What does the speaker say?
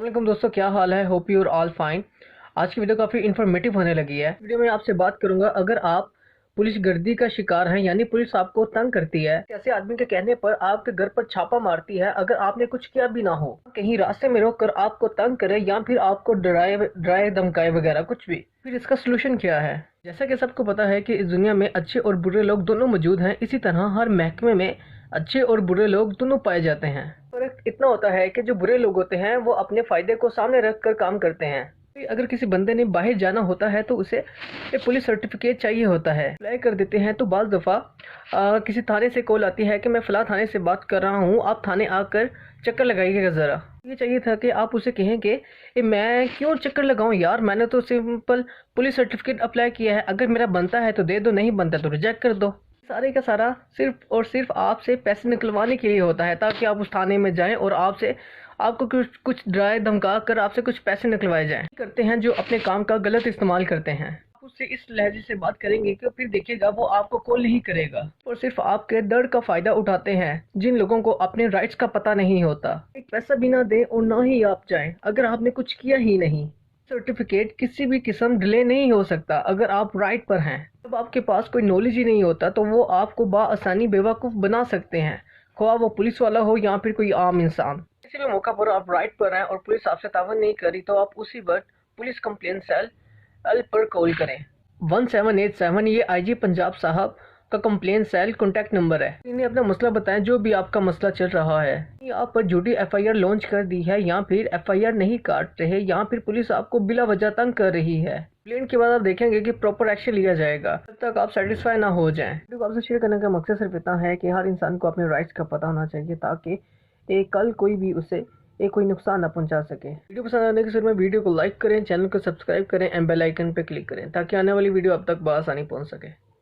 वालेकुम दोस्तों, क्या हाल है। Hope you are all fine. आज की वीडियो काफ़ी इन्फॉर्मेटिव होने लगी है। वीडियो में आपसे बात करूंगा, अगर आप पुलिस गर्दी का शिकार हैं, यानी पुलिस आपको तंग करती है, ऐसे आदमी के कहने पर आपके घर पर छापा मारती है, अगर आपने कुछ किया भी ना हो, कहीं रास्ते में रोक कर आपको तंग करे या फिर आपको डराए धमकाए वगैरह कुछ भी, फिर इसका सोल्यूशन क्या है। जैसा कि सबको पता है कि इस दुनिया में अच्छे और बुरे लोग दोनों मौजूद हैं, इसी तरह हर महकमे में अच्छे और बुरे लोग दोनों पाए जाते हैं। फर्क इतना होता है कि जो बुरे लोग होते हैं वो अपने फायदे को सामने रख कर काम करते हैं। अगर किसी बंदे ने बाहर जाना होता है तो उसे एक पुलिस सर्टिफिकेट चाहिए होता है, अप्लाई कर देते हैं। तो बाज़ दफ़ा किसी थाने से कॉल आती है कि मैं फ़लाँ थाने से बात कर रहा हूँ, आप थाने आकर चक्कर लगाइएगा ज़रा। ये चाहिए था कि आप उसे कहें कि मैं क्यों चक्कर लगाऊं यार, मैंने तो सिंपल पुलिस सर्टिफिकेट अप्लाई किया है, अगर मेरा बनता है तो दे दो, नहीं बनता तो रिजेक्ट कर दो। सारे का सारा सिर्फ और सिर्फ आपसे पैसे निकलवाने के लिए होता है, ताकि आप उस थाने में जाएं और आपको कुछ डराए धमका कर आपसे कुछ पैसे निकलवाए जाएं। करते हैं जो अपने काम का गलत इस्तेमाल करते हैं। आप उससे इस लहजे से बात करेंगे कि फिर देखिएगा वो आपको कॉल नहीं करेगा और सिर्फ आपके दर्द का फायदा उठाते हैं। जिन लोगों को अपने राइट्स का पता नहीं होता, एक पैसा भी ना दें और ना ही आप जाएं अगर आपने कुछ किया ही नहीं। सर्टिफिकेट किसी भी किस्म डिले नहीं हो सकता अगर आप राइट पर हैं। जब आपके पास कोई नॉलेज ही नहीं होता तो वो आपको बाआसानी बेवकूफ़ बना सकते हैं, ख्वाह वो पुलिस वाला हो या फिर कोई आम इंसान। किसी भी मौका पर आप राइट पर हैं और पुलिस आपसे तावन नहीं करी तो आप उसी वक्त पुलिस कंप्लेंट सेल पर कॉल करें। 1787 ये आईजी पंजाब साहब का कंप्लेंट सेल कॉन्टैक्ट नंबर है। इन्हें अपना मसला बताएं, जो भी आपका मसला चल रहा है। आप पर झूठी एफआईआर लॉन्च कर दी है या फिर एफआईआर नहीं काट रहे या फिर पुलिस आपको बिला वजह तंग कर रही है, कंप्लेंट के बाद आप देखेंगे कि प्रॉपर एक्शन लिया जाएगा। जब तक आप सेटिस्फाई ना हो जाएं। वीडियो को आपसे शेयर करने का मकसद सिर्फ इतना है कि हर इंसान को अपने राइट्स का पता होना चाहिए, ताकि कल कोई भी उसे कोई नुकसान ना पहुंचा सके। वीडियो पसंद आने के सिर्फ में वीडियो को लाइक करें, चैनल को सब्सक्राइब करें एंड बेल आइकन पे क्लिक करें, ताकि आने वाली वीडियो अब तक बआसानी पहुंच सके।